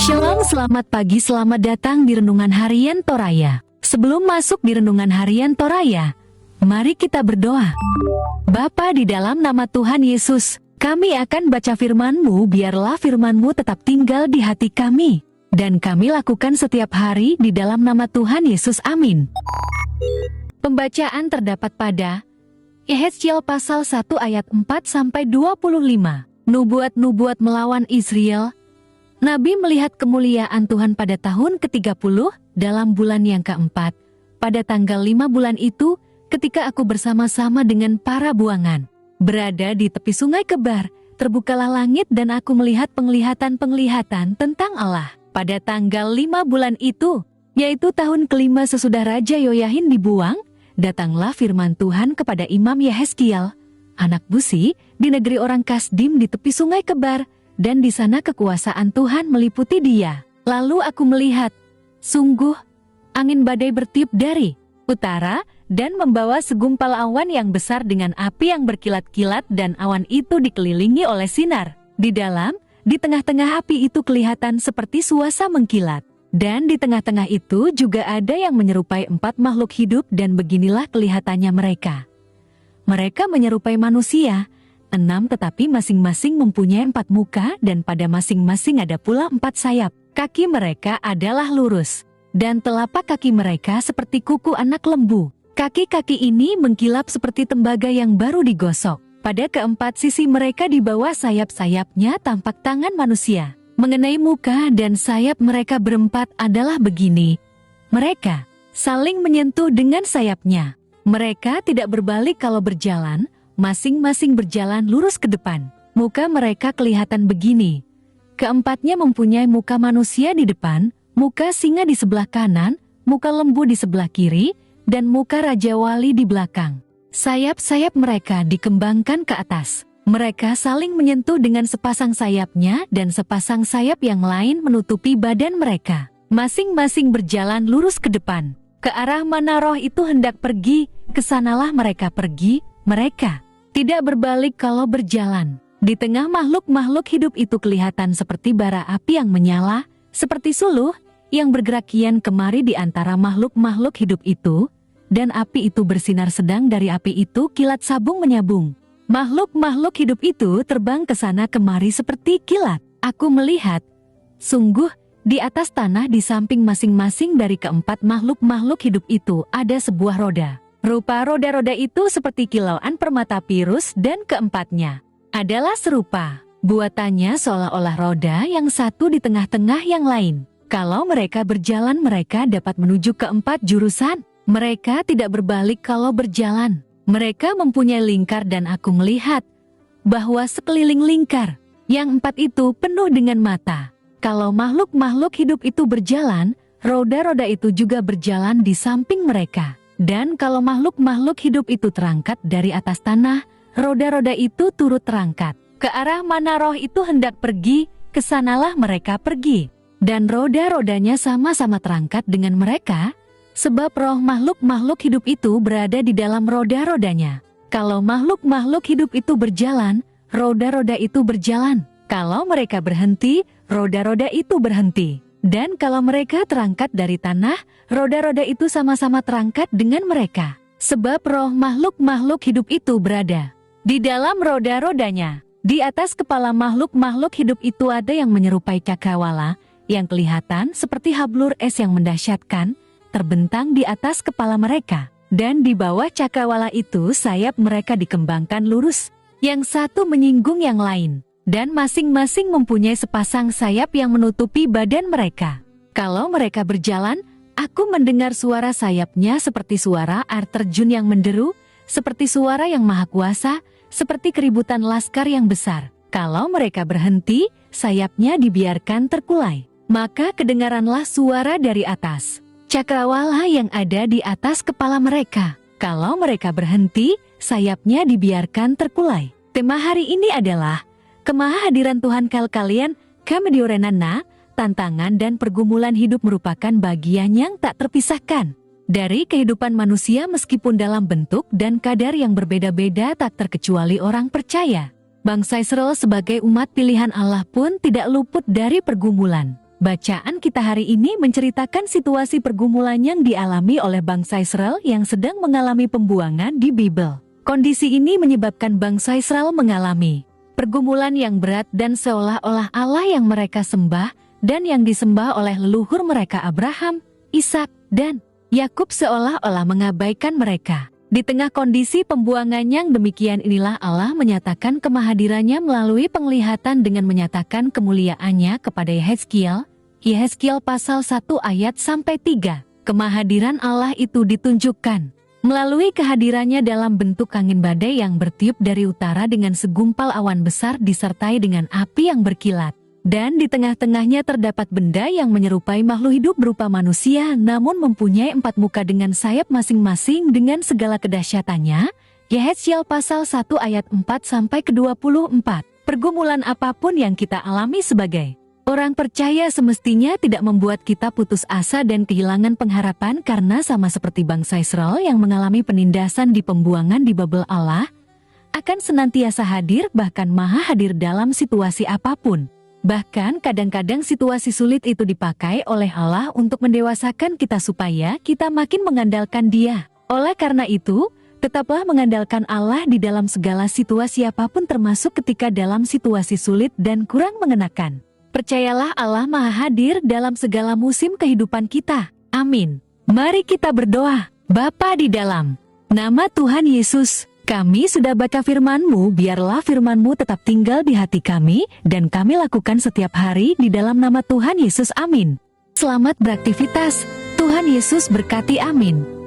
Shalom, selamat pagi, selamat datang di Renungan Harian Toraya. Sebelum masuk di Renungan Harian Toraya, mari kita berdoa. Bapa, di dalam nama Tuhan Yesus, kami akan baca firman-Mu, biarlah firman-Mu tetap tinggal di hati kami, dan kami lakukan setiap hari di dalam nama Tuhan Yesus, amin. Pembacaan terdapat pada Yehezkiel pasal 1 ayat 4-25. Nubuat-nubuat melawan Israel. Nabi melihat kemuliaan Tuhan pada tahun ke-30 dalam bulan yang keempat. Pada tanggal 5 bulan itu, ketika aku bersama-sama dengan para buangan berada di tepi sungai Kebar, terbukalah langit dan aku melihat penglihatan-penglihatan tentang Allah. Pada tanggal 5 bulan itu, yaitu tahun kelima sesudah Raja Yoyahin dibuang, datanglah firman Tuhan kepada Imam Yehezkiel, anak Busi, di negeri orang Kasdim di tepi sungai Kebar, dan di sana kekuasaan Tuhan meliputi dia. Lalu aku melihat, sungguh, angin badai bertiup dari utara dan membawa segumpal awan yang besar dengan api yang berkilat-kilat, dan awan itu dikelilingi oleh sinar. Di tengah-tengah api itu kelihatan seperti suasa mengkilat. Dan di tengah-tengah itu juga ada yang menyerupai 4 makhluk hidup, dan beginilah kelihatannya mereka. Mereka menyerupai manusia, 6 tetapi masing-masing mempunyai 4 muka, dan pada masing-masing ada pula 4 sayap. Kaki mereka adalah lurus, dan telapak kaki mereka seperti kuku anak lembu. Kaki-kaki ini mengkilap seperti tembaga yang baru digosok. Pada keempat sisi mereka di bawah sayap-sayapnya tampak tangan manusia. Mengenai muka dan sayap mereka berempat adalah begini. Mereka saling menyentuh dengan sayapnya. Mereka tidak berbalik kalau berjalan, masing-masing berjalan lurus ke depan. Muka mereka kelihatan begini. Keempatnya mempunyai muka manusia di depan, muka singa di sebelah kanan, muka lembu di sebelah kiri, dan muka Raja Wali di belakang. Sayap-sayap mereka dikembangkan ke atas. Mereka saling menyentuh dengan sepasang sayapnya, dan sepasang sayap yang lain menutupi badan mereka. Masing-masing berjalan lurus ke depan. Ke arah mana roh itu hendak pergi, kesanalah mereka pergi. Mereka tidak berbalik kalau berjalan. Di tengah makhluk-makhluk hidup itu kelihatan seperti bara api yang menyala, seperti suluh yang bergerak kian kemari di antara makhluk-makhluk hidup itu, dan api itu bersinar, sedang dari api itu kilat sabung menyabung. Makhluk-makhluk hidup itu terbang ke sana kemari seperti kilat. Aku melihat, sungguh, di atas tanah di samping masing-masing dari keempat makhluk-makhluk hidup itu ada sebuah roda. Rupa roda-roda itu seperti kilauan permata pirus, dan keempatnya adalah serupa. Buatannya seolah-olah roda yang satu di tengah-tengah yang lain. Kalau mereka berjalan, mereka dapat menuju ke 4 jurusan. Mereka tidak berbalik kalau berjalan. Mereka mempunyai lingkar, dan aku melihat bahwa sekeliling lingkar yang 4 itu penuh dengan mata. Kalau makhluk-makhluk hidup itu berjalan, roda-roda itu juga berjalan di samping mereka. Dan kalau makhluk-makhluk hidup itu terangkat dari atas tanah, roda-roda itu turut terangkat. Ke arah mana roh itu hendak pergi, kesanalah mereka pergi. Dan roda-rodanya sama-sama terangkat dengan mereka, sebab roh makhluk-makhluk hidup itu berada di dalam roda-rodanya. Kalau makhluk-makhluk hidup itu berjalan, roda-roda itu berjalan. Kalau mereka berhenti, roda-roda itu berhenti. Dan kalau mereka terangkat dari tanah, roda-roda itu sama-sama terangkat dengan mereka. Sebab roh makhluk-makhluk hidup itu berada di dalam roda-rodanya. Di atas kepala makhluk-makhluk hidup itu ada yang menyerupai cakrawala, yang kelihatan seperti hablur es yang mendahsyatkan, terbentang di atas kepala mereka. Dan di bawah cakrawala itu sayap mereka dikembangkan lurus, yang satu menyinggung yang lain. Dan masing-masing mempunyai sepasang sayap yang menutupi badan mereka. Kalau mereka berjalan, aku mendengar suara sayapnya seperti suara air terjun yang menderu, seperti suara yang maha kuasa, seperti keributan laskar yang besar. Kalau mereka berhenti, sayapnya dibiarkan terkulai. Maka kedengaranlah suara dari atas cakrawala yang ada di atas kepala mereka. Kalau mereka berhenti, sayapnya dibiarkan terkulai. Tema hari ini adalah Kemahadiran Tuhan kalian, Kamediorenana, tantangan dan pergumulan hidup merupakan bagian yang tak terpisahkan dari kehidupan manusia, meskipun dalam bentuk dan kadar yang berbeda-beda, tak terkecuali orang percaya. Bangsa Israel sebagai umat pilihan Allah pun tidak luput dari pergumulan. Bacaan kita hari ini menceritakan situasi pergumulan yang dialami oleh bangsa Israel yang sedang mengalami pembuangan di Babel. Kondisi ini menyebabkan bangsa Israel mengalami pergumulan yang berat dan seolah-olah Allah yang mereka sembah dan yang disembah oleh leluhur mereka Abraham, Ishak, dan Yakub seolah-olah mengabaikan mereka. Di tengah kondisi pembuangan yang demikian inilah Allah menyatakan kemahadirannya melalui penglihatan dengan menyatakan kemuliaannya kepada Yehezkiel. Yehezkiel pasal 1 ayat sampai 3. Kemahadiran Allah itu ditunjukkan melalui kehadirannya dalam bentuk angin badai yang bertiup dari utara dengan segumpal awan besar disertai dengan api yang berkilat. Dan di tengah-tengahnya terdapat benda yang menyerupai makhluk hidup berupa manusia namun mempunyai 4 muka dengan sayap masing-masing dengan segala kedahsyatannya. Yehezkiel pasal 1 ayat 4 sampai ke-24. Pergumulan apapun yang kita alami sebagai orang percaya semestinya tidak membuat kita putus asa dan kehilangan pengharapan karena sama seperti bangsa Israel yang mengalami penindasan di pembuangan di Babel, Allah akan senantiasa hadir bahkan maha hadir dalam situasi apapun. Bahkan kadang-kadang situasi sulit itu dipakai oleh Allah untuk mendewasakan kita supaya kita makin mengandalkan Dia. Oleh karena itu, tetaplah mengandalkan Allah di dalam segala situasi apapun termasuk ketika dalam situasi sulit dan kurang mengenakan. Percayalah Allah maha hadir dalam segala musim kehidupan kita. Amin. Mari kita berdoa. Bapa di dalam nama Tuhan Yesus, kami sudah baca firman-Mu, biarlah firman-Mu tetap tinggal di hati kami, dan kami lakukan setiap hari di dalam nama Tuhan Yesus. Amin. Selamat beraktivitas, Tuhan Yesus berkati, amin.